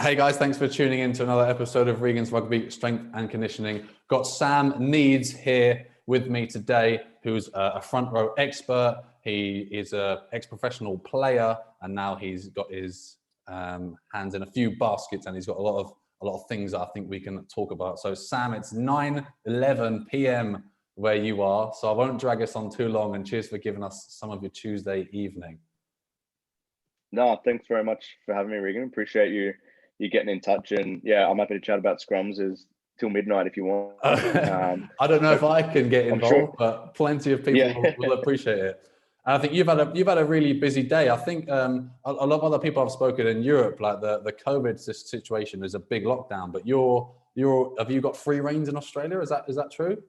Hey guys, thanks for tuning in to another episode of Regan's Rugby Strength and Conditioning. Got Sam Needs here with me today, who's a front row expert. He is a ex-professional player, and now he's got his hands in a few baskets, and he's got a lot of things that I think we can talk about. So Sam, it's 9:11 p.m. where you are, so I won't drag us on too long. And cheers for giving us some of your Tuesday evening. No, thanks very much for having me, Regan. Appreciate you getting in touch, and yeah, I'm happy to chat about scrums till midnight if you want. I don't know if I can get involved, but plenty of people will appreciate it. And I think you've had a really busy day. I think a lot of other people I've spoken in Europe, like the COVID situation is a big lockdown, but have you got free reins in Australia? Is that true?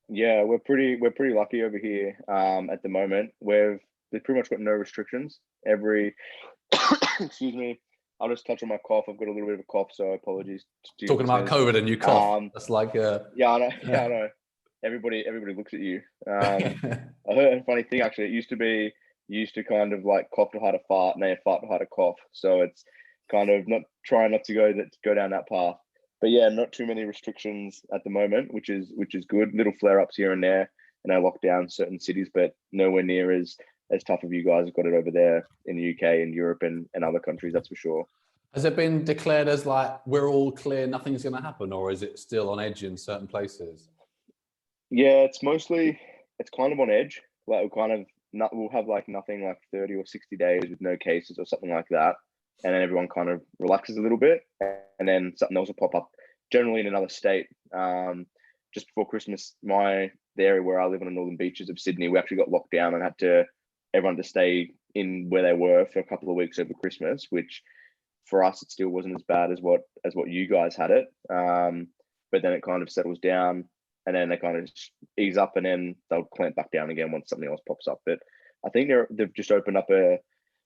Yeah, we're pretty lucky over here at the moment. They've pretty much got no restrictions. Excuse me. I'll just touch on my cough. I've got a little bit of a cough, so apologies. Talking about COVID and you cough. That's like yeah, I know. Yeah, I know. Everybody looks at you. I heard a funny thing actually. It used to be you used to kind of like cough to hide a fart, and then fart to hide a cough. So it's kind of not to go down that path. But yeah, not too many restrictions at the moment, which is good. Little flare ups here and there, and I lock down certain cities, but nowhere near as tough as you guys have got it over there in the UK and Europe and other countries, that's for sure. Has it been declared as like, we're all clear, nothing's going to happen, or is it still on edge in certain places? Yeah, it's kind of on edge. Like we'll have like nothing like 30 or 60 days with no cases or something like that. And then everyone kind of relaxes a little bit, and then something else will pop up, generally in another state. Just before Christmas, the area where I live on the northern beaches of Sydney, we actually got locked down and had everyone to stay in where they were for a couple of weeks over Christmas, which for us it still wasn't as bad as what you guys had it. But then it kind of settles down, and then they kind of ease up, and then they'll clamp back down again once something else pops up. But I think they've just opened up a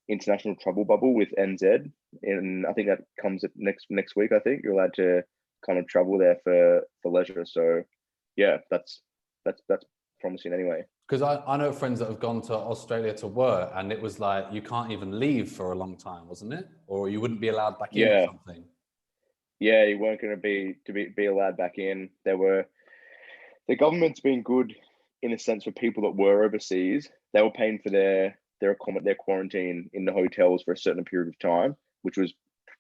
international travel bubble with NZ, and I think that comes at next week. I think you're allowed to kind of travel there for leisure. So yeah, that's promising anyway. Because I know friends that have gone to Australia to work, and it was like you can't even leave for a long time, wasn't it? Or you wouldn't be allowed back in or something. Yeah, you weren't going to be allowed back in. The government's been good in a sense for people that were overseas. They were paying for their quarantine in the hotels for a certain period of time, which was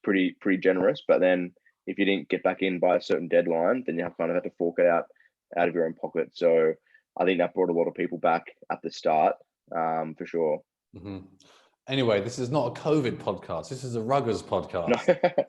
pretty generous. But then if you didn't get back in by a certain deadline, then you kind of had to fork it out of your own pocket. So I think that brought a lot of people back at the start, for sure. Mm-hmm. Anyway, this is not a COVID podcast. This is a Ruggers podcast.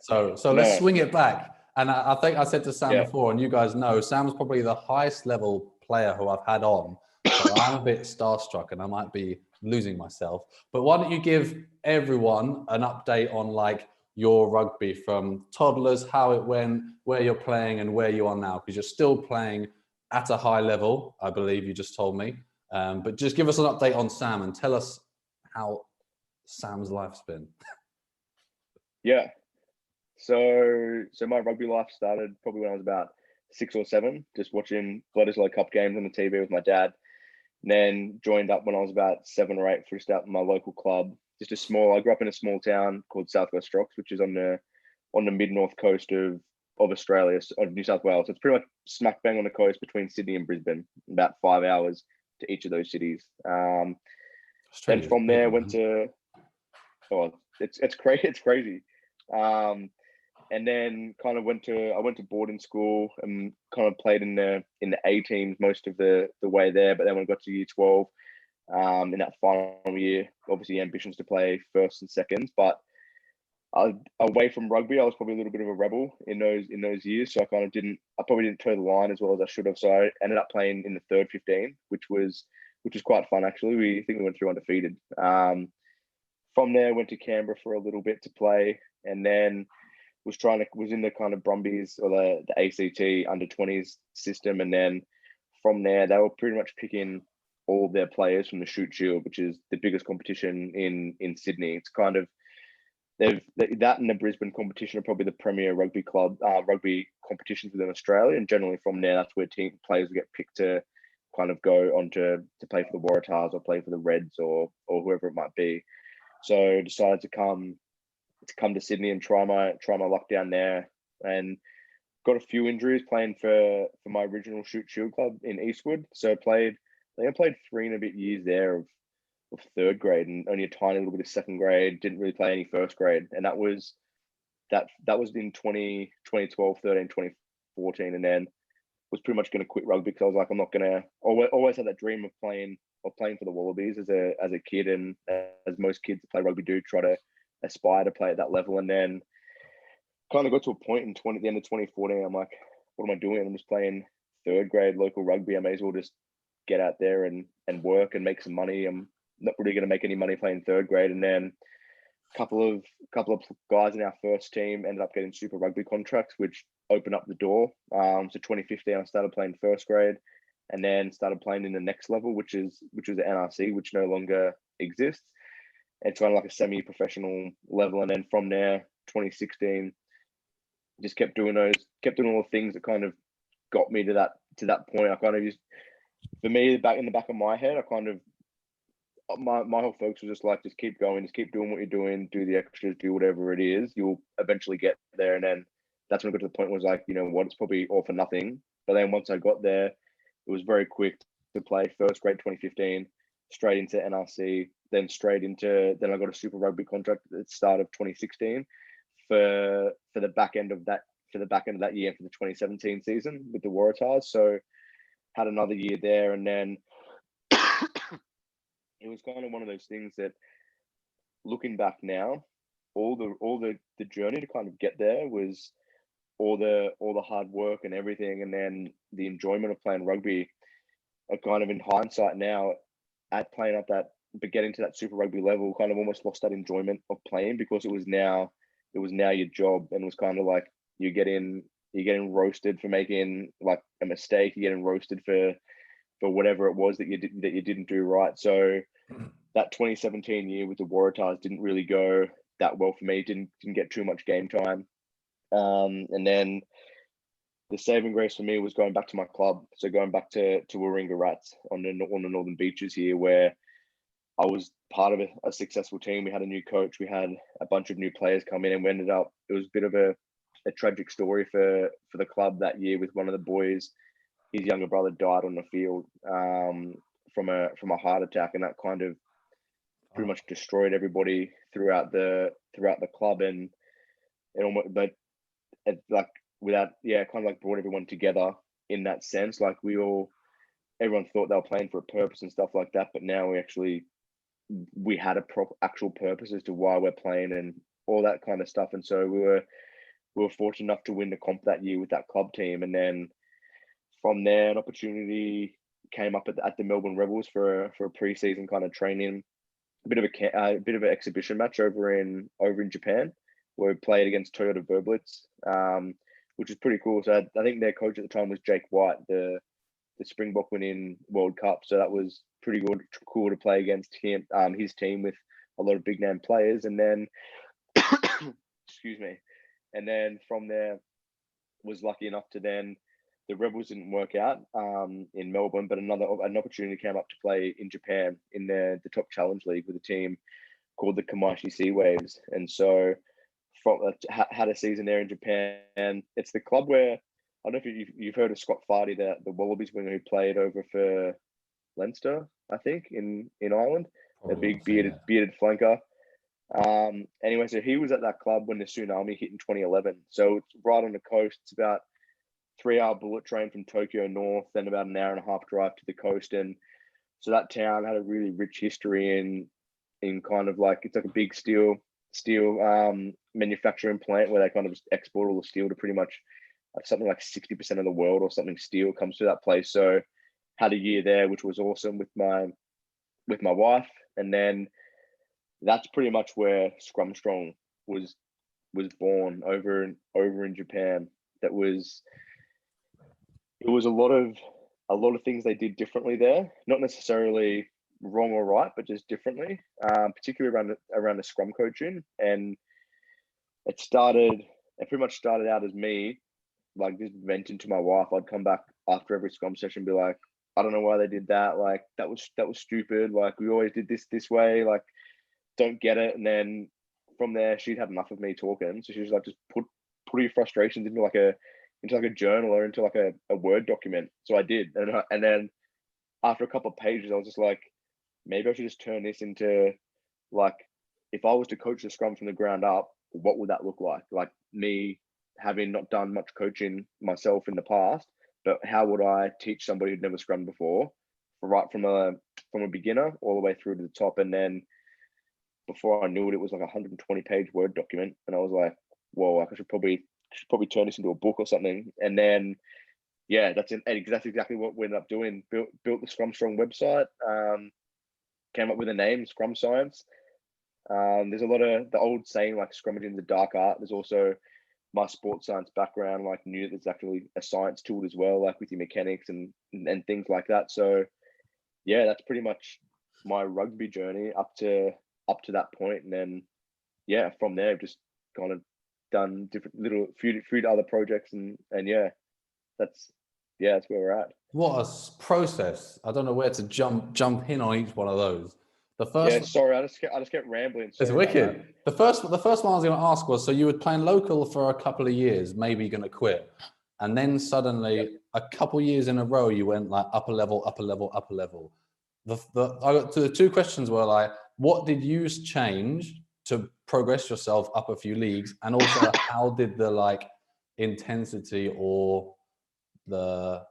No. So let's swing it back. And I think I said to Sam before, and you guys know, Sam's probably the highest level player who I've had on. So I'm a bit starstruck and I might be losing myself. But why don't you give everyone an update on like your rugby from toddlers, how it went, where you're playing and where you are now? Because you're still playing at a high level, I believe you just told me. But just give us an update on Sam and tell us how Sam's life's been. Yeah. So my rugby life started probably when I was about 6 or 7, just watching Bledisloe Cup games on the TV with my dad. And then joined up when I was about 7 or 8 for a start in my local club. I grew up in a small town called South West Rocks, which is on the mid-north coast of Australia, of New South Wales. So it's pretty much smack bang on the coast between Sydney and Brisbane, about 5 hours to each of those cities. Then from there went to, it's crazy. And then kind of I went to boarding school and kind of played in the A teams most of the way there. But then when I got to year 12, in that final year, obviously ambitions to play first and seconds, but away from rugby, I was probably a little bit of a rebel in those years. So I probably didn't toe the line as well as I should have. So I ended up playing in the third 15, which was quite fun actually. I think we went through undefeated. From there, went to Canberra for a little bit to play, and then was in the kind of Brumbies or the ACT under 20s system, and then from there they were pretty much picking all of their players from the Shoot Shield, which is the biggest competition in Sydney. It's kind of that and the Brisbane competition are probably the premier rugby competitions within Australia, and generally from there that's where players get picked to kind of go on to play for the Waratahs or play for the Reds or whoever it might be. So I decided to come come to Sydney and try my luck down there, and got a few injuries playing for my original Shoot Shield club in Eastwood. So I think I played 3 and a bit years there of third grade, and only a tiny little bit of second grade. Didn't really play any first grade, and that was in 2012, 13, 2014, and then was pretty much going to quit rugby because I was like, I'm not going to. Always had that dream of playing for the Wallabies as a kid, and as most kids that play rugby do, try to aspire to play at that level. And then kind of got to a point in the end of 2014. I'm like, what am I doing? I'm just playing third grade local rugby. I may as well just get out there and work and make some money. I'm not really going to make any money playing third grade. And then a couple of guys in our first team ended up getting Super Rugby contracts, which opened up the door. So 2015, I started playing first grade, and then started playing in the next level, which is the NRC, which no longer exists. It's kind of like a semi-professional level, and then from there, 2016, just kept doing all the things that kind of got me to that point. I kind of just, for me, in the back of my head, I kind of, my whole focus was just like, just keep going, just keep doing what you're doing, do the extras, do whatever it is, you'll eventually get there. And then that's when I got to the point where I was like, you know what, it's probably all for nothing. But then once I got there, it was very quick to play first grade 2015, straight into NRC, then I got a Super Rugby contract at the start of 2016 for the back end of that year, for the 2017 season with the Waratahs. So had another year there, and then it was kind of one of those things that, looking back now, all the journey to kind of get there was all the hard work and everything, and then the enjoyment of playing rugby. I kind of, in hindsight now, at playing up that, but getting to that Super Rugby level, kind of almost lost that enjoyment of playing, because it was now your job, and it was kind of like you're getting roasted for making like a mistake, you're getting roasted for whatever it was that you didn't do right. So that 2017 year with the Waratahs didn't really go that well for me. Didn't get too much game time. And then the saving grace for me was going back to my club. So going back to Warringah Rats on the Northern Beaches here, where I was part of a successful team. We had a new coach. We had a bunch of new players come in, and we ended up, it was a bit of a tragic story for the club that year with one of the boys. His younger brother died on the field from a heart attack, and that kind of pretty much destroyed everybody throughout the club, and it almost, but it, like without, yeah, kind of like brought everyone together in that sense. Like everyone thought they were playing for a purpose and stuff like that, but now we had a actual purpose as to why we're playing and all that kind of stuff. And so we were fortunate enough to win the comp that year with that club team, and then from there, an opportunity came up at the Melbourne Rebels for a pre-season kind of training, a bit of an exhibition match over in Japan, where we played against Toyota Verblitz, which is pretty cool. So I think their coach at the time was Jake White, the Springbok winning World Cup. So that was pretty cool to play against him, his team with a lot of big name players. And then, excuse me, and then from there was lucky enough to then. The Rebels didn't work out in Melbourne, but an opportunity came up to play in Japan in the top challenge league with a team called the Kamaishi Sea Waves. And so had a season there in Japan. It's the club where, I don't know if you've heard of Scott Fardy, the Wallabies winger who played over for Leinster, I think, in Ireland, a big bearded flanker. Anyway, so he was at that club when the tsunami hit in 2011. So it's right on the coast. It's about 3-hour bullet train from Tokyo north, then about an hour and a half drive to the coast. And so that town had a really rich history in kind of like, it's like a big steel manufacturing plant where they kind of just export all the steel to pretty much something like 60% of the world or something steel comes to that place. So had a year there, which was awesome with my wife. And then that's pretty much where Scrum Strong was born over in Japan. It was a lot of things they did differently there, not necessarily wrong or right, but just differently, particularly around the scrum coaching. And it pretty much started out as me, like, just venting to my wife. I'd come back after every scrum session and be like, I don't know why they did that. Like, that was stupid. Like, we always did this way. Like, don't get it. And then from there, she'd had enough of me talking. So she was like, just put your frustrations into like a journal or into like a Word document. So I did. And then after a couple of pages, I was just like, maybe I should just turn this into like, if I was to coach the scrum from the ground up, what would that look like? Like me having not done much coaching myself in the past, but how would I teach somebody who'd never scrummed before, right from a beginner all the way through to the top? And then before I knew it was like a 120-page Word document, and I was like, whoa, I should probably turn this into a book or something. And then yeah, that's exactly what we ended up doing. Built the Scrum Strong website, came up with a name, Scrum Science. There's a lot of the old saying like scrummaging is a dark art. There's also my sports science background, like knew that there's actually a science to it as well, like with your mechanics and things like that. So yeah, that's pretty much my rugby journey up to that point. And then yeah, from there I've just kind of done different little few other projects and yeah, that's where we're at. What a process. I don't know where to jump in on each one of those. The first, yeah, sorry, I just kept rambling. It's wicked. The first one I was going to ask was, so you were playing local for a couple of years, maybe you're going to quit, and then suddenly a couple of years in a row you went like upper level. I got to the two questions were like, what did you change to progress yourself up a few leagues, and also how did the like intensity or the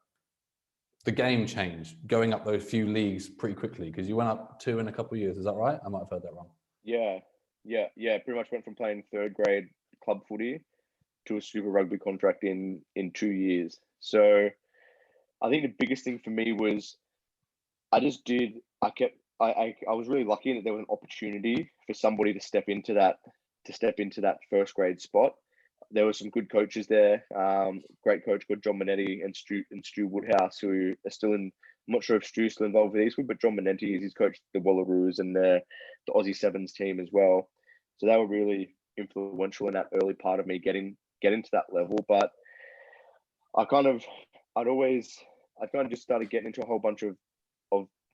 game change going up those few leagues pretty quickly? Because you went up 2 in a couple of years. Is that right? I might have heard that wrong. Yeah. Pretty much went from playing third grade club footy to a Super Rugby contract in 2 years. So I think the biggest thing for me was I was really lucky that there was an opportunity for somebody to step into that first grade spot. There were some good coaches there. Great coach called John Minetti and Stu Woodhouse, who are still in. I'm not sure if Stu's still involved with Eastwood, but John Minetti is his coach, the Wallaroos and the Aussie Sevens team as well. So they were really influential in that early part of me getting to that level. But I kind of just started getting into a whole bunch of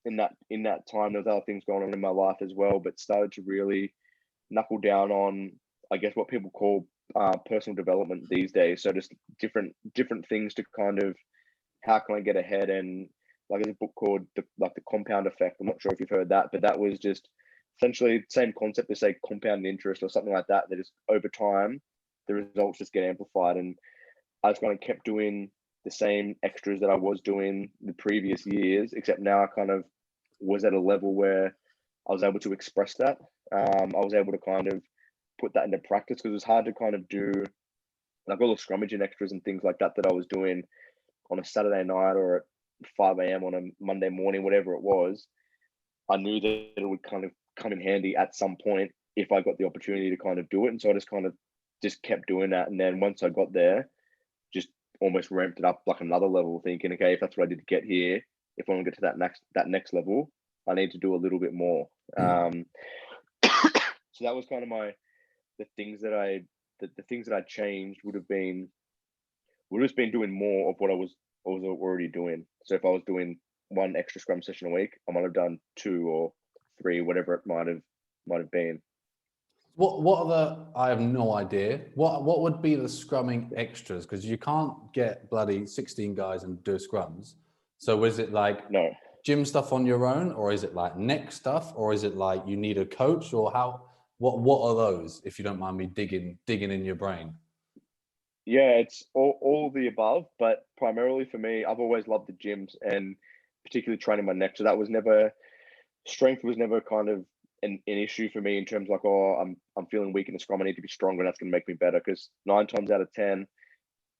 in that time. There was other things going on in my life as well, but started to really knuckle down on, I guess, what people call personal development these days. So just different things to kind of, how can I get ahead? And like there's a book called the Compound Effect. I'm not sure if you've heard that, but that was just essentially the same concept as say compound interest or something like that. That is over time, the results just get amplified. And I just kind of kept doing the same extras that I was doing the previous years, except now I kind of was at a level where I was able to express that. I was able to kind of put that into practice, because it was hard to kind of do like all the scrummaging extras and things like that I was doing on a Saturday night or at 5 a.m. on a Monday morning, whatever it was. I knew that it would kind of come in handy at some point if I got the opportunity to kind of do it. And so I just kept doing that. And then once I got there, just almost ramped it up like another level, thinking, okay, if that's what I did to get here, if I want to get to that next level, I need to do a little bit more. So that was kind of the things that I changed would have been doing more of what I was already doing. So if I was doing one extra scrum session a week, I might have done 2 or 3, whatever it might have been. What are the? I have no idea. What would be the scrumming extras? Because you can't get bloody 16 guys and do scrums. So is it like no gym stuff on your own, or is it like neck stuff, or is it like you need a coach, or how? What are those? If you don't mind me digging in your brain. Yeah, it's all of the above, but primarily for me, I've always loved the gyms and particularly training my neck. So that was never, strength was never kind of an issue for me in terms of like, oh, I'm feeling weak in the scrum, I need to be stronger, and that's going to make me better. Because 9 times out of 10,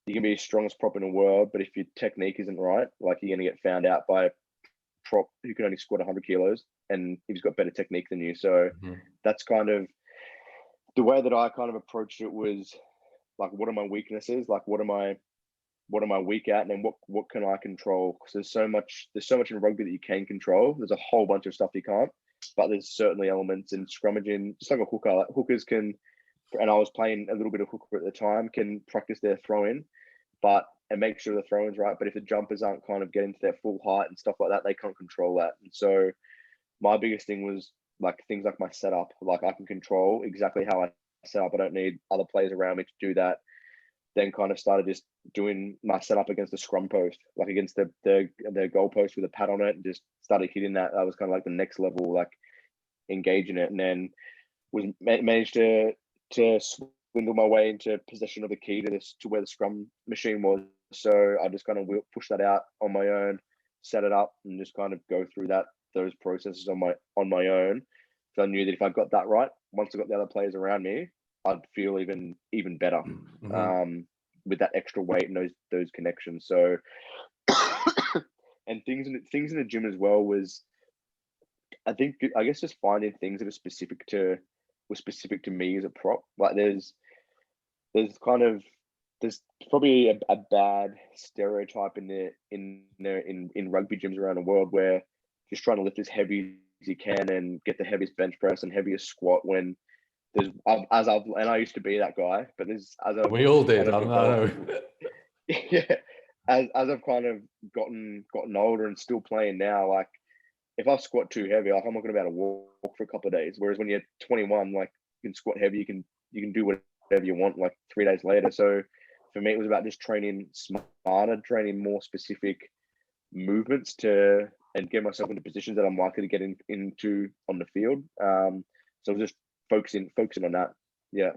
you can be the strongest prop in the world, but if your technique isn't right, like you're going to get found out by a prop who can only squat 100 kilos and he's got better technique than you. So that's kind of the way that I kind of approached it, was like, what are my weaknesses? Like, what am I weak at, and then what can I control? Because there's so much in rugby that you can control. There's a whole bunch of stuff you can't, but there's certainly elements in scrummaging, just like a hooker. Like hookers can, and I was playing a little bit of hooker at the time, can practice their throw in, and make sure the throw in's right. But if the jumpers aren't kind of getting to their full height and stuff like that, they can't control that. And so my biggest thing was like things like my setup. Like I can control exactly how I setup. I don't need other players around me to do that. Then kind of started just doing my setup against the scrum post, like against the goal post with a pad on it, and just started hitting that. That was kind of like the next level, like engaging it, and then managed to swindle my way into possession of the key to where the scrum machine was. So I just kind of push that out on my own, set it up, and just kind of go through those processes on my own. So I knew that if I got that right, once I got the other players around me, I'd feel even better with that extra weight and those connections. So and things in the gym as well was, I guess just finding things that were specific to me as a prop. Like there's probably a bad stereotype in rugby gyms around the world where just trying to lift as heavy as you can and get the heaviest bench press and heaviest squat when I used to be that guy, but we all did. I know. Yeah, as I've kind of gotten older and still playing now, like if I squat too heavy, like I'm not going to be able to walk for a couple of days. Whereas when you're 21, like you can squat heavy, you can do whatever you want, like 3 days later. So for me, it was about just training smarter, training more specific movements and get myself into positions that I'm likely to get into on the field. So just focusing on that. Yeah.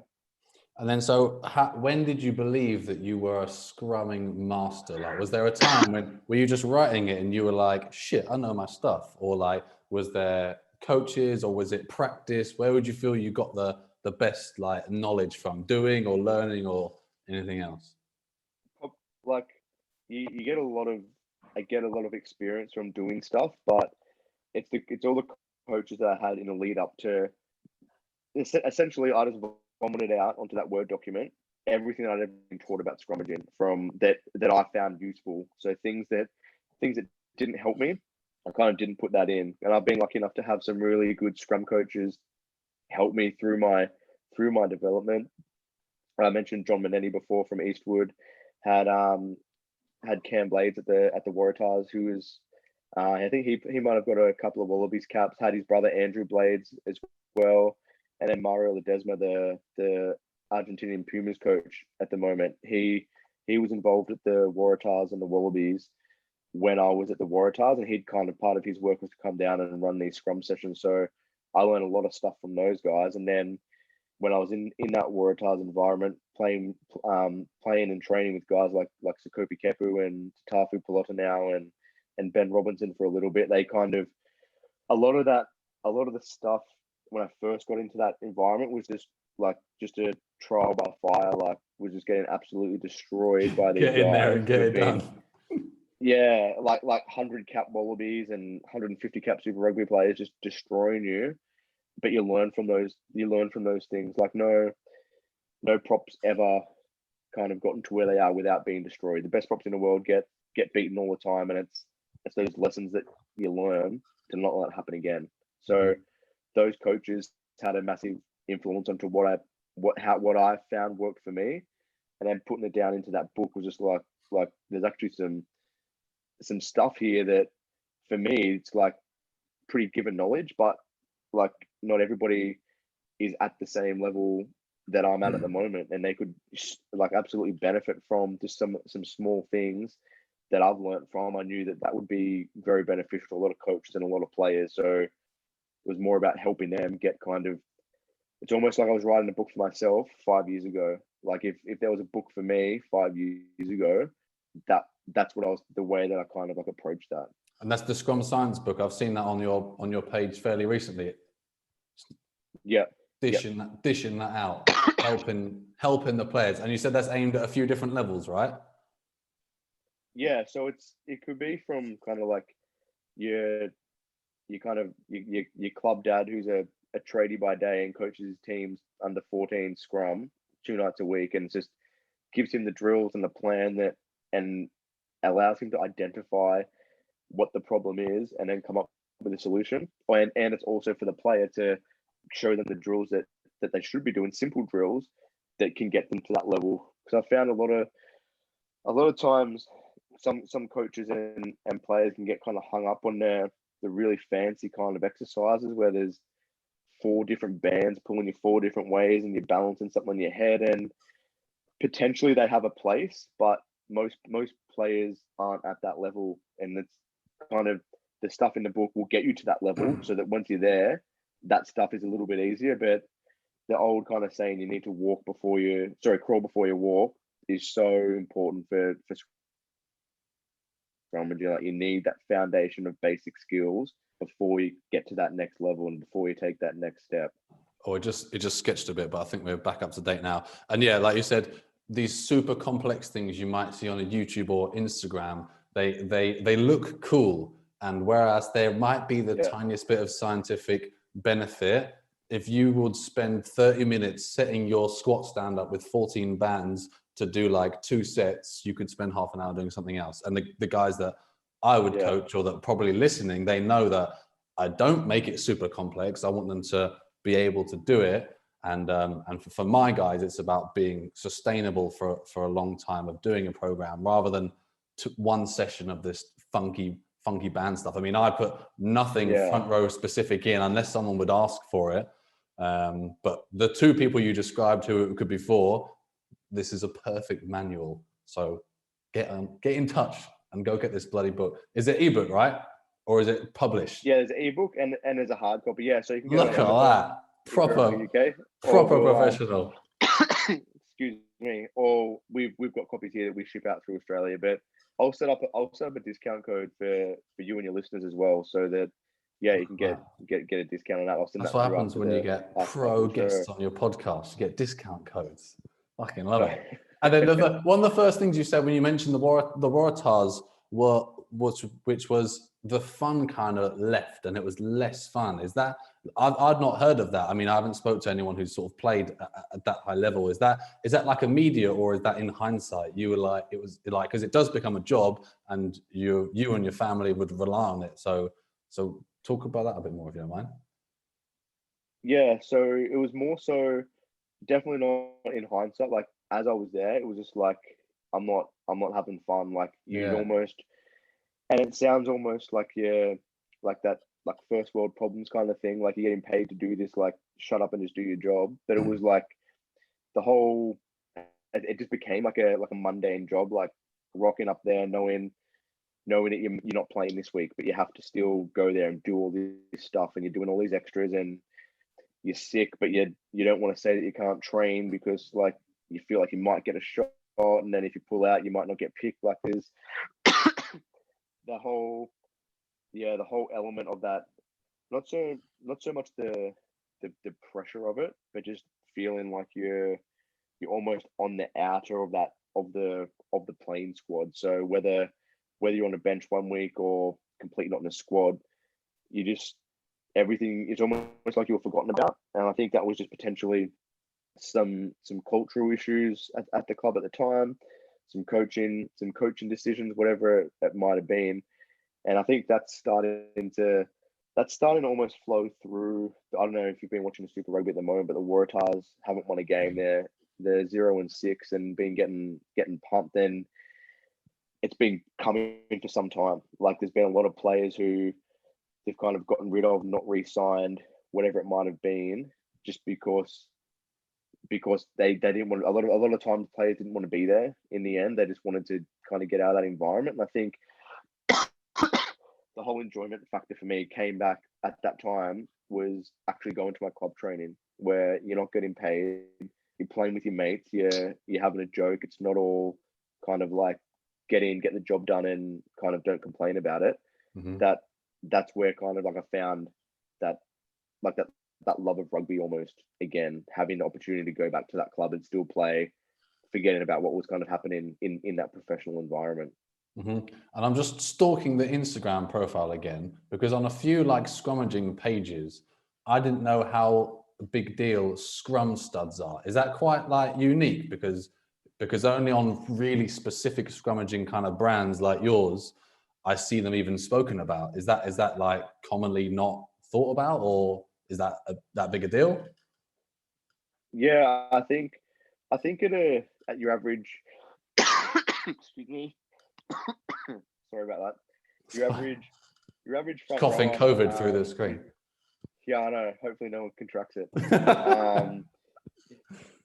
And then, so when did you believe that you were a scrumming master? Like, was there a time were you just writing it and you were like, shit, I know my stuff? Or like, was there coaches, or was it practice? Where would you feel you got the best like knowledge from, doing or learning or anything else? Like you get I get a lot of experience from doing stuff, but it's all the coaches that I had in the lead up to. Essentially, I just vomited out onto that Word document everything I'd ever been taught about scrummaging from that I found useful. So things that didn't help me, I kind of didn't put that in. And I've been lucky enough to have some really good scrum coaches help me through my development. I mentioned John Manetti before from Eastwood, had Cam Blades at the Waratahs, who was I think he might have got a couple of Wallabies caps, had his brother Andrew Blades as well. And then Mario Ledesma, the Argentinian Pumas coach at the moment, he was involved at the Waratahs and the Wallabies when I was at the Waratahs, and he'd kind of part of his work was to come down and run these scrum sessions. So I learned a lot of stuff from those guys. And then when I was in that Waratahs environment, playing and training with guys like Sakopi Kepu and Tafu Pelota now and Ben Robinson for a little bit, they kind of a lot of the stuff when I first got into that environment was just a trial by fire. Like, was just getting absolutely destroyed by these guys. Get in there and get it done. Yeah, like 100 cap Wallabies and 150 cap Super Rugby players just destroying you. But you learn from those things. Like no props ever kind of gotten to where they are without being destroyed. The best props in the world get beaten all the time, and it's those lessons that you learn to not let it happen again. So those coaches had a massive influence onto what I found worked for me, and then putting it down into that book was just like there's actually some stuff here that for me it's like pretty given knowledge, but like not everybody is at the same level that I'm at the moment, and they could like absolutely benefit from just some small things that I've learned from. I knew that would be very beneficial to a lot of coaches and a lot of players. So it was more about helping them get kind of, it's almost like I was writing a book for myself 5 years ago. Like if there was a book for me 5 years ago, that's what the way that I kind of like approached that. And that's the Scrum Science book. I've seen that on your page fairly recently. Yeah. Dishing that out, helping the players. And you said that's aimed at a few different levels, right? Yeah. So it could be from kind of like your club dad who's a tradie by day and coaches his teams under 14 scrum 2 nights a week, and just gives him the drills and the plan and allows him to identify what the problem is and then come up with a solution. And it's also for the player to show them the drills that they should be doing, simple drills that can get them to that level. Because I found a lot of times some coaches and players can get kind of hung up on the really fancy kind of exercises where there's 4 different bands pulling you 4 different ways, and you're balancing something on your head, and potentially they have a place, but most players aren't at that level, and it's kind of the stuff in the book will get you to that level so that once you're there, that stuff is a little bit easier. But the old kind of saying, you need to crawl before you walk, is so important for scrummaging. Like, you need that foundation of basic skills before you get to that next level and before you take that next step. Oh, it just sketched a bit, but I think we're back up to date now. And yeah, like you said, these super complex things you might see on a YouTube or Instagram, they look cool. And whereas there might be the tiniest bit of scientific benefit, if you would spend 30 minutes setting your squat stand up with 14 bands to do like 2 sets, you could spend half an hour doing something else. And the guys that I would coach, or that are probably listening, they know that I don't make it super complex. I want them to be able to do it. And for my guys, it's about being sustainable for a long time of doing a program, rather than one session of this funky band stuff. I mean, I put nothing front row specific in unless someone would ask for it. But the 2 people you described who it could be for, this is a perfect manual. So get in touch and go get this bloody book. Is it ebook, right? Or is it published? Yeah, there's an ebook and there's a hard copy. Yeah, so you can go look at that. Proper professional. Excuse me. Or we've got copies here that we ship out through Australia, but I'll set up a discount code for you and your listeners as well, so that you can get a discount on that. That's what happens when you get pro guests on your podcast. You get discount codes. Fucking love it. And then one of the first things you said when you mentioned the Waratahs which was the fun kind of left, and it was less fun. Is that, I'd not heard of that. I mean, I haven't spoke to anyone who's sort of played at that high level. Is that like immediate, or is that in hindsight you were like, it was like, because it does become a job and you and your family would rely on it. So talk about that a bit more if you don't mind. Yeah, so it was more so definitely not in hindsight. Like, as I was there, it was just like, I'm not having fun. Like, you'd almost, and it sounds almost like like that, like first world problems kind of thing. Like, you're getting paid to do this, like, shut up and just do your job. But it was like the whole, it just became like a mundane job, like rocking up there, knowing that you're not playing this week, but you have to still go there and do all this stuff, and you're doing all these extras, and you're sick, but you don't want to say that you can't train because, like, you feel like you might get a shot, and then if you pull out, you might not get picked. Like, there's the whole element of that. Not so much the pressure of it, but just feeling like you're almost on the outer of the playing squad. So whether you're on a bench one week or completely not in a squad, everything is almost like you were forgotten about. And I think that was just potentially some cultural issues at the club at the time, some coaching decisions, whatever it might have been. And I think that's starting to almost flow through. I don't know if you've been watching the Super Rugby at the moment, but the Waratahs haven't won a game. They're 0-6 and been getting pumped. Then it's been coming for some time. Like, there's been a lot of players who they've kind of gotten rid of, not re-signed, whatever it might have been, just because they didn't want, a lot of times players didn't want to be there in the end. They just wanted to kind of get out of that environment. And I think the whole enjoyment factor for me came back at that time, was actually going to my club training, where you're not getting paid, you're playing with your mates, you're having a joke. It's not all kind of like get the job done and kind of don't complain about it. Mm-hmm. That's where kind of like I found that love of rugby almost again, having the opportunity to go back to that club and still play, forgetting about what was kind of happening in that professional environment. Mm-hmm. And I'm just stalking the Instagram profile again, because on a few like scrummaging pages, I didn't know how big deal scrum studs are. Is that quite like unique? Because only on really specific scrummaging kind of brands like yours, I see them even spoken about. Is that like commonly not thought about, or is that that big a deal? Yeah, I think at your average, excuse me, sorry about that. Your average front coughing rower, COVID through the screen. Yeah, I know. Hopefully no one contracts it.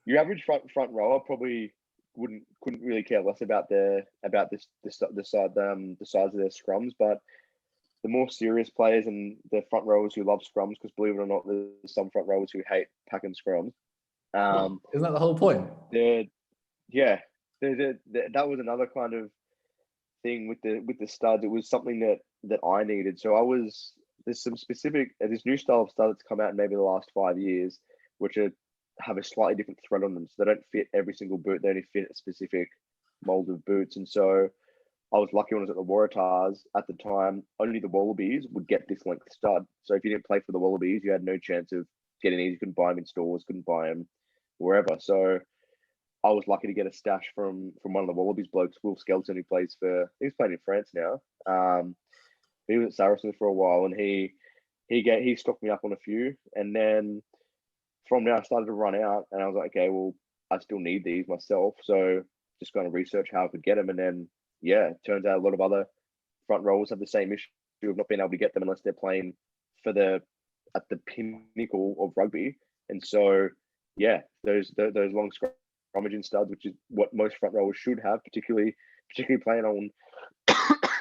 Your average front rower probably couldn't really care less about the size of their scrums, but the more serious players and the front rowers who love scrums, because believe it or not, there's some front rowers who hate packing scrums. Isn't that the whole point? That was another kind of thing with the studs. It was something that I needed. So there's some specific this new style of stud that's come out in maybe the last 5 years, which have a slightly different thread on them, so they don't fit every single boot. They only fit a specific mold of boots. And so I was lucky when I was at the Waratahs at the time. Only the Wallabies would get this length stud. So if you didn't play for the Wallabies, you had no chance of getting these. You couldn't buy them in stores, couldn't buy them wherever. So I was lucky to get a stash from one of the Wallabies blokes, Will Skelton, who plays he's playing in France now. He was at Saracens for a while, and he stocked me up on a few. And then from there, I started to run out, and I was like, okay, well, I still need these myself. So just going to research how I could get them. And then, yeah, it turns out a lot of other front rowers have the same issue of not being able to get them unless they're playing at the pinnacle of rugby. And so, yeah, those long scrummaging studs, which is what most front rowers should have, particularly playing on,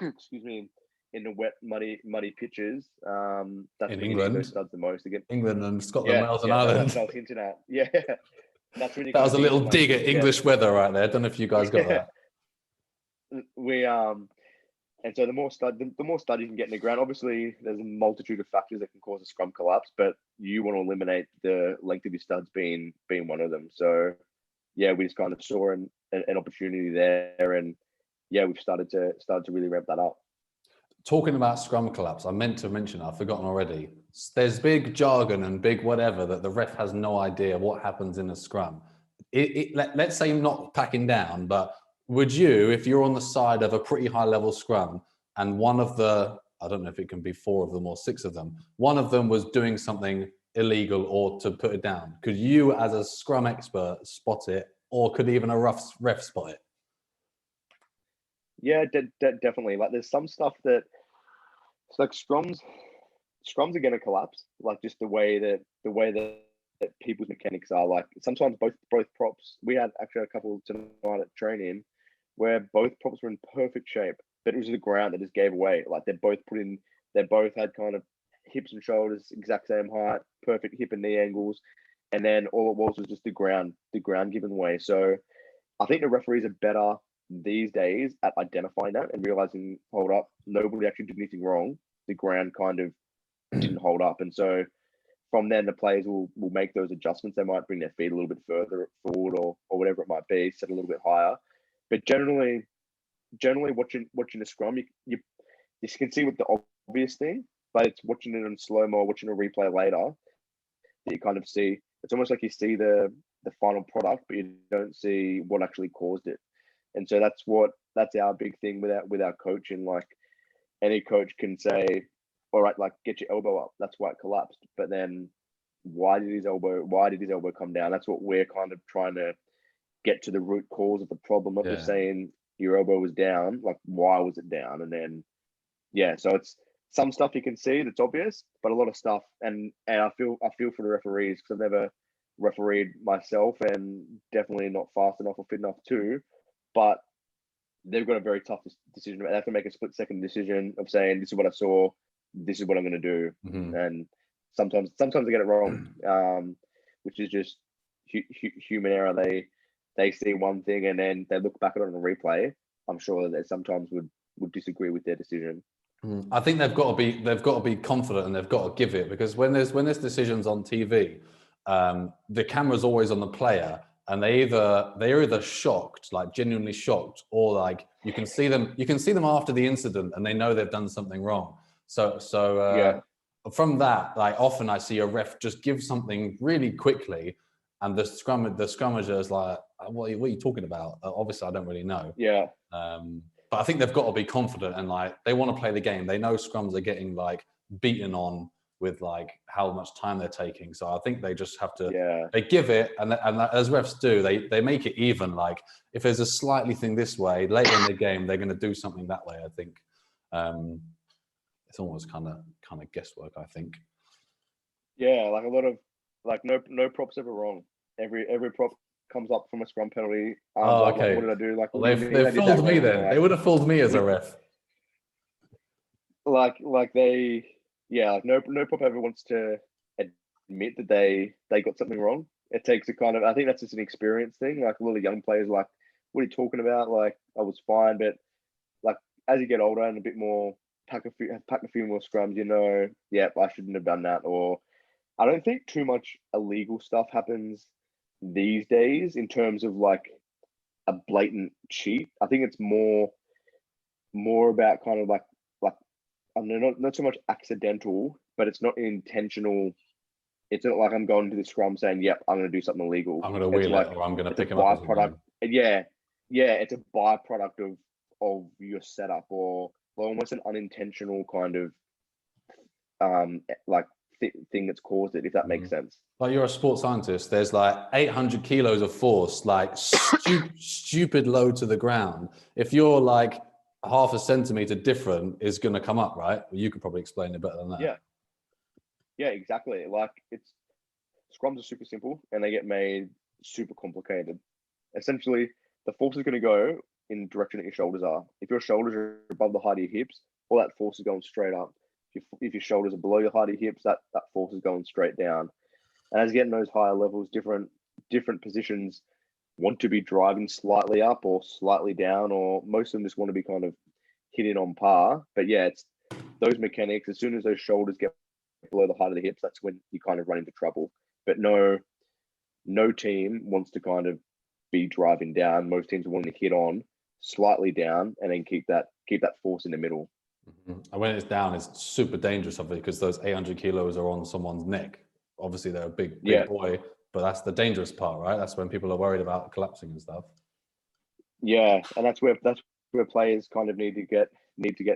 excuse me, in the wet, muddy pitches. That's in when England, you need those studs the most. Again, England and Scotland, Wales and Ireland. That's what I was hinting at. Yeah, that's when you. That was a little dig at English weather right there. I don't know if you guys got that. We and so the more stud you can get in the ground. Obviously, there's a multitude of factors that can cause a scrum collapse, but you want to eliminate the length of your studs being one of them. So, yeah, we just kind of saw an opportunity there, and yeah, we've started to really ramp that up. Talking about scrum collapse, I meant to mention, I've forgotten already. There's big jargon and big whatever that the ref has no idea what happens in a scrum. Let's say not packing down, but would you, if you're on the side of a pretty high level scrum and one of the, I don't know if it can be 4 of them or 6 of them, one of them was doing something illegal or to put it down, could you as a scrum expert spot it, or could even a ref spot it? Yeah, definitely. Like, there's some stuff that it's like scrums are going to collapse. Like, just the way that people's mechanics are. Like, sometimes both props. We had actually a couple tonight at training where both props were in perfect shape, but it was the ground that just gave away. Like, they both had kind of hips and shoulders exact same height, perfect hip and knee angles, and then all it was just the ground giving way. So I think the referees are better these days at identifying that and realizing, hold up, nobody actually did anything wrong. The ground kind of didn't hold up. And so from then the players will make those adjustments. They might bring their feet a little bit further forward or whatever it might be, set a little bit higher. But generally watching a scrum, you can see with the obvious thing, but it's watching it in slow-mo, watching a replay later, that you kind of see, it's almost like you see the final product, but you don't see what actually caused it. And so that's our big thing with our coaching. Like, any coach can say, all right, like, get your elbow up. That's why it collapsed. But then why did his elbow come down? That's what we're kind of trying to get to the root cause of the problem, not just saying your elbow was down, like, why was it down? And then, yeah, so it's some stuff you can see that's obvious, but a lot of stuff, and I feel for the referees, because I've never refereed myself, and definitely not fast enough or fit enough too, but they've got a very tough decision. They have to make a split-second decision of saying, this is what I saw, this is what I'm going to do. Mm-hmm. And sometimes they get it wrong, which is just human error. They see one thing and then they look back at it on a replay. I'm sure that they sometimes would disagree with their decision. I think they've got to be confident, and they've got to give it, because when there's decisions on TV, the camera's always on the player, and they're either shocked, like genuinely shocked, or like you can see them after the incident and they know they've done something wrong. So from that, like, often I see a ref just give something really quickly, and the scrummager is like, what are you talking about? Obviously, I don't really know. Yeah. But I think they've got to be confident, and like, they want to play the game. They know scrums are getting like beaten on with like how much time they're taking. So I think they just have to, they give it, and as refs do, they make it even. Like, if there's a slightly thing this way, later in the game, they're going to do something that way, I think. It's almost kind of guesswork, I think. Yeah, like a lot of like no props ever wrong. Every prop comes up from a scrum penalty. Arms Oh, up, like okay. what did I do? Like Well, what do you mean they I did that fooled me wrong? then. They would have fooled me as a ref. Like they, yeah, like no prop ever wants to admit that they got something wrong. It takes a kind of, I think that's just an experience thing. Like a lot of young players, like, what are you talking about? Like I was fine, but like as you get older and a bit more pack a few more scrums, yeah, I shouldn't have done that. Or I don't think too much illegal stuff happens these days in terms of like a blatant cheat. I think it's more about kind of like I don't know, not so much accidental, but it's not intentional. It's not like I'm going to the scrum saying, "Yep, I'm going to do something illegal." I'm going to It's wheel it, like or I'm going to it's a pick him up or byproduct. something. Yeah, yeah, it's a byproduct of your setup, or almost an unintentional kind of like thing that's caused it. If that makes sense. Like you're a sports scientist, there's like 800 kilos of force, like stupid low to the ground. If you're like half a centimeter different, is going to come up, right? You could probably explain it better than that. Yeah, exactly. Like scrums are super simple and they get made super complicated. Essentially, the force is going to go in the direction that your shoulders are. If your shoulders are above the height of your hips, all that force is going straight up. If your shoulders are below your height of your hips, that force is going straight down. And as you get in those higher levels, different positions want to be driving slightly up or slightly down, or most of them just want to be kind of hitting on par. But yeah, it's those mechanics. As soon as those shoulders get below the height of the hips, that's when you kind of run into trouble. But no team wants to kind of be driving down. Most teams are wanting to hit on slightly down and then keep that force in the middle. And when it's down, it's super dangerous, obviously, because those 800 kilos are on someone's neck. Obviously, they're a big boy, but that's the dangerous part, right? That's when people are worried about collapsing and stuff. Yeah, and that's where players kind of need to get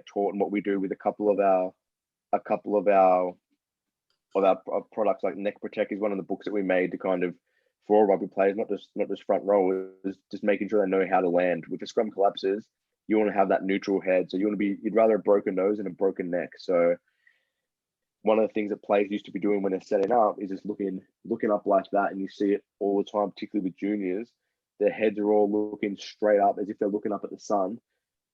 taught, and what we do with a couple of our products. Like Neck Protect is one of the books that we made to kind of, for all rugby players, not just front row, is just making sure they know how to land. With the scrum collapses, you want to have that neutral head. So you'd rather a broken nose than a broken neck. So one of the things that players used to be doing when they're setting up is just looking up like that, and you see it all the time, particularly with juniors. Their heads are all looking straight up as if they're looking up at the sun.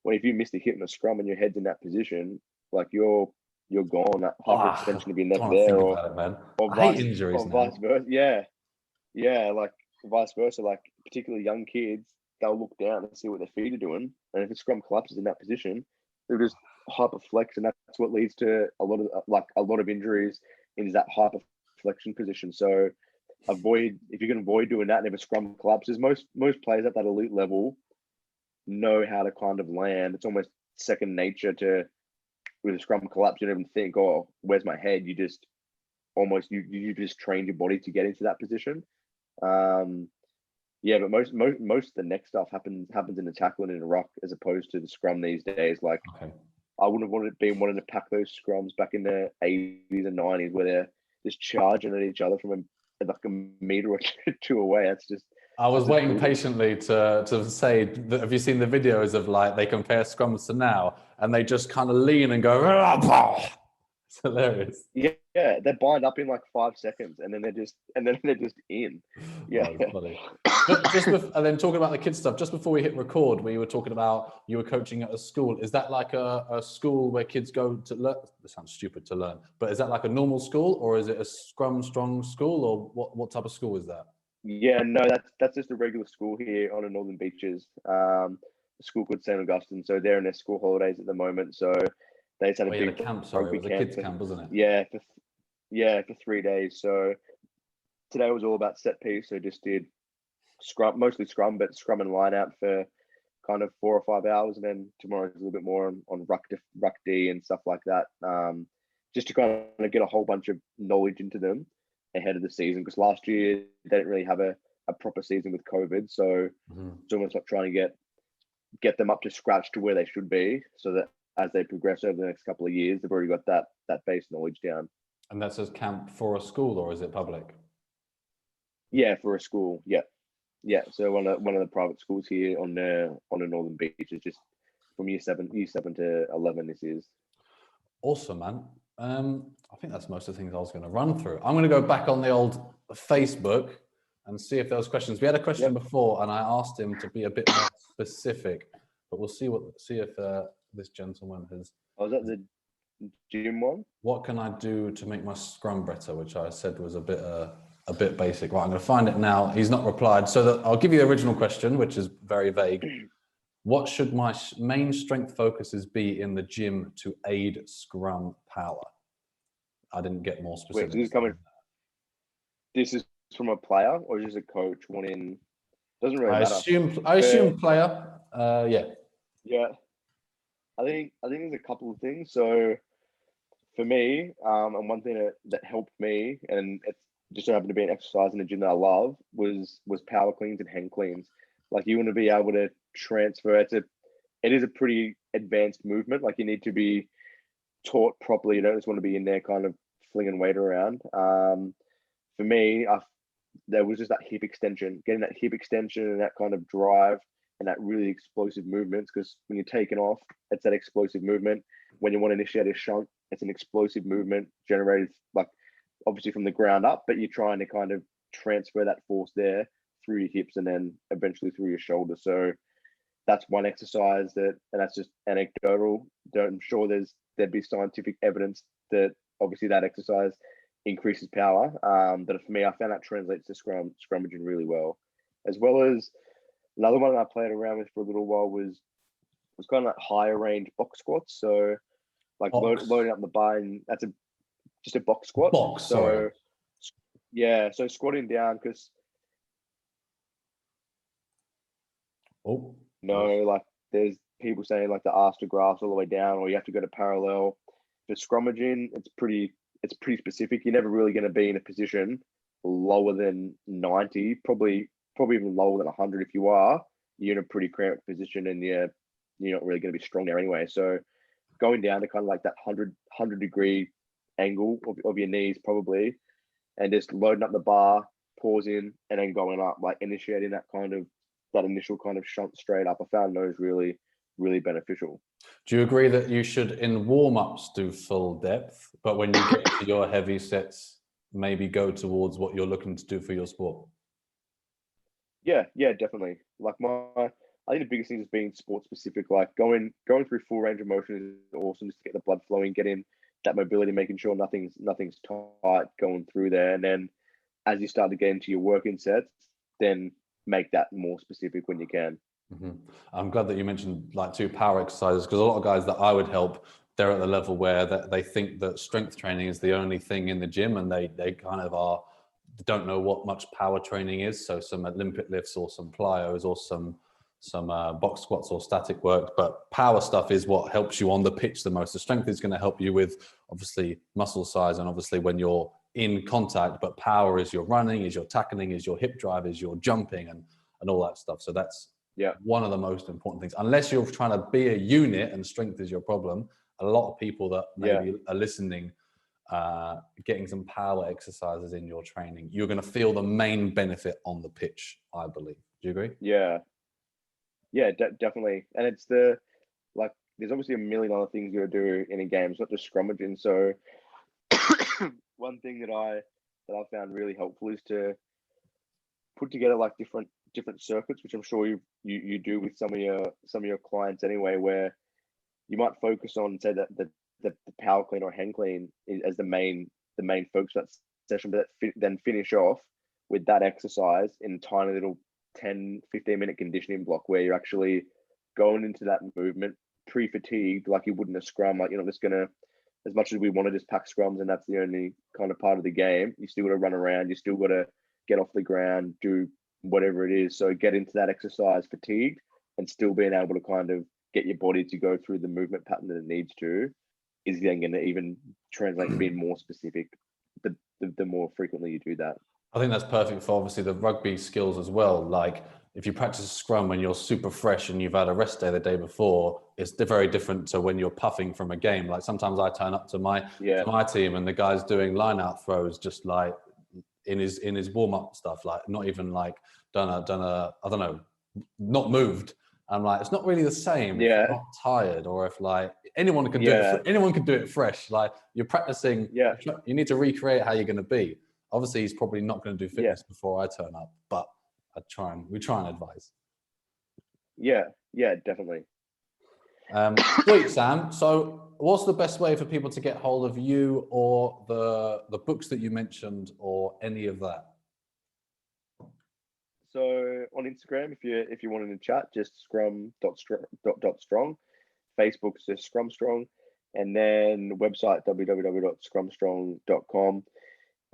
When if you miss a hit in a scrum and your head's in that position, like you're gone. That half extension of your neck there, or it, man. I hate injuries now. Vice versa. Yeah, like vice versa. Like particularly young kids, they'll look down and see what their feet are doing, and if the scrum collapses in that position, they'll just hyperflex, and that's what leads to a lot of injuries in that hyperflexion position. So if you can avoid doing that, and if a scrum collapses, most players at that elite level know how to kind of land. It's almost second nature to, with a scrum collapse, you don't even think, oh, where's my head? You just almost you just train your body to get into that position. Yeah, but most of the neck stuff happens in the tackle and in a ruck as opposed to the scrum these days. Like I wouldn't have wanted to pack those scrums back in the 80s and 90s where they're just charging at each other from like a meter or two away. That's just. I was waiting patiently to say that, have you seen the videos of like they compare scrums to now, and they just kind of lean and go, it's hilarious. Yeah, they bind up in like 5 seconds, and then they're just in. Yeah, funny. And then talking about the kids stuff, just before we hit record, we were talking about you were coaching at a school. Is that like a school where kids go to learn? This sounds stupid to learn, but is that like a normal school, or is it a Scrum Strong school, or what type of school is that? Yeah, no, that's just a regular school here on the Northern Beaches. A school called St. Augustine. So they're in their school holidays at the moment. So they just had a big camp. Sorry, it was a kids camp, wasn't it? Yeah, for 3 days. So today was all about set piece. So just did scrum, mostly scrum, but scrum and line out for kind of 4 or 5 hours, and then tomorrow's a little bit more on ruck D and stuff like that. Just to kind of get a whole bunch of knowledge into them ahead of the season, because last year they didn't really have a proper season with COVID, so it's almost like trying to get them up to scratch to where they should be, so that as they progress over the next couple of years, they've already got that base knowledge down. And that's a camp for a school, or is it public? Yeah, for a school. Yeah. So one of the private schools here on the Northern Beach is just from year 7 to 11. This is awesome, man. I think that's most of the things I was going to run through. I'm going to go back on the old Facebook and see if there was questions. We had a question before, and I asked him to be a bit more specific, but we'll see if this gentleman has. Oh, is that the gym one? What can I do to make my Scrum better? Which I said was a bit basic. Right, I'm going to find it now. He's not replied, so I'll give you the original question, which is very vague. What should my main strength focuses be in the gym to aid Scrum power? I didn't get more specific. Wait, this is from a player or just a coach wanting? Doesn't really matter. I assume player. Yeah. Yeah. I think there's a couple of things. So for me, and one thing that helped me, and it just so happened to be an exercise in the gym that I love, was power cleans and hand cleans. Like, you want to be able to transfer. It is a pretty advanced movement. Like, you need to be taught properly. You don't just want to be in there kind of flinging weight around. For me, there was just that hip extension, getting that hip extension and that kind of drive and that really explosive movements. Because when you're taking off, it's that explosive movement. When you want to initiate a shunt, it's an explosive movement generated, like, obviously from the ground up, but you're trying to kind of transfer that force there through your hips and then eventually through your shoulders. So that's one exercise and that's just anecdotal. I'm sure there'd be scientific evidence that obviously that exercise increases power. But for me, I found that translates to scrummaging really well. As well as another one I played around with for a little while was kind of like higher range box squats. So like loading up the bar, and that's just a box squat. So squatting down, because like there's people saying like the arse to grass all the way down, or you have to go to parallel. For scrummaging, it's pretty specific. You're never really going to be in a position lower than 90, probably even lower than 100. If you are, you're in a pretty cramped position, and you're not really going to be strong there anyway. So going down to kind of like that 100 degree angle of your knees probably, and just loading up the bar, pausing, and then going up, like initiating that initial kind of shunt straight up. I found those really, really beneficial. Do you agree that you should in warm-ups do full depth, but when you get to your heavy sets, maybe go towards what you're looking to do for your sport? Yeah, definitely. Like I think the biggest thing is being sport specific. Like going through full range of motion is awesome, just to get the blood flowing, getting that mobility, making sure nothing's tight going through there. And then as you start to get into your working sets, then make that more specific when you can. Mm-hmm. I'm glad that you mentioned like 2 power exercises, because a lot of guys that I would help, they're at the level where they think that strength training is the only thing in the gym, and they kind of don't know what much power training is. So some Olympic lifts or some plyos or some box squats or static work, but power stuff is what helps you on the pitch the most. The strength is going to help you with obviously muscle size and obviously when you're in contact, but power is your running, is your tackling, is your hip drive, is your jumping and all that stuff. So that's one of the most important things. Unless you're trying to be a unit and strength is your problem, a lot of people that maybe are listening, getting some power exercises in your training, you're going to feel the main benefit on the pitch, I believe. Do you agree? Yeah, definitely. And it's there's obviously a million other things you got to do in a game. It's not just scrummaging. So one thing that I found really helpful is to put together like different circuits, which I'm sure you do with some of your clients anyway, where you might focus on, say, that the power clean or hand clean as the main focus of that session, but then finish off with that exercise in tiny little 10-15 minute conditioning block where you're actually going into that movement pre-fatigued, like you wouldn't a scrum. Like, you're not just gonna, as much as we want to just pack scrums and that's the only kind of part of the game, you still got to run around, you still got to get off the ground, do whatever it is. So get into that exercise fatigued and still being able to kind of get your body to go through the movement pattern that it needs to is then going to even translate to being more specific the more frequently you do that. I think that's perfect for obviously the rugby skills as well. Like if you practice a scrum when you're super fresh and you've had a rest day the day before, it's very different to when you're puffing from a game. Like sometimes I turn up to my team and the guy's doing line out throws just like in his warm up stuff, like not even like done a I don't know, not moved. I'm like, it's not really the same if you're not tired, or if like anyone can do it. Anyone can do it fresh. Like you're practicing. You need to recreate how you're going to be. Obviously, he's probably not going to do fitness before I turn up, but we try and advise. Yeah, definitely. Sweet, Sam. So what's the best way for people to get hold of you or the books that you mentioned or any of that? So on Instagram, if you wanted to chat, just scrum.strong. Facebook's just Scrum Strong. And then website www.scrumstrong.com.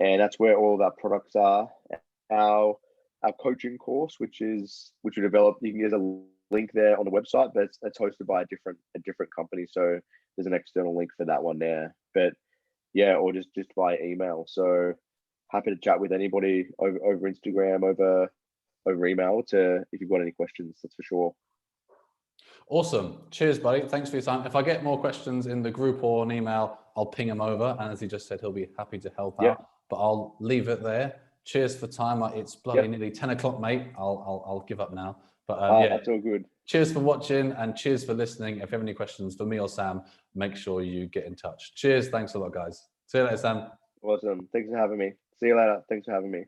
And that's where all of our products are. Our coaching course, which we developed, there's a link there on the website, but it's hosted by a different company. So there's an external link for that one there. But yeah, or just by email. So happy to chat with anybody over Instagram, over email if you've got any questions, that's for sure. Awesome. Cheers, buddy. Thanks for your time. If I get more questions in the group or an email, I'll ping him over. And as he just said, he'll be happy to help out. But I'll leave it there. Cheers for time. It's bloody nearly 10 o'clock, mate. I'll give up now. But that's all good. Cheers for watching and cheers for listening. If you have any questions for me or Sam, make sure you get in touch. Cheers. Thanks a lot, guys. See you later, Sam. Awesome. Thanks for having me. See you later. Thanks for having me.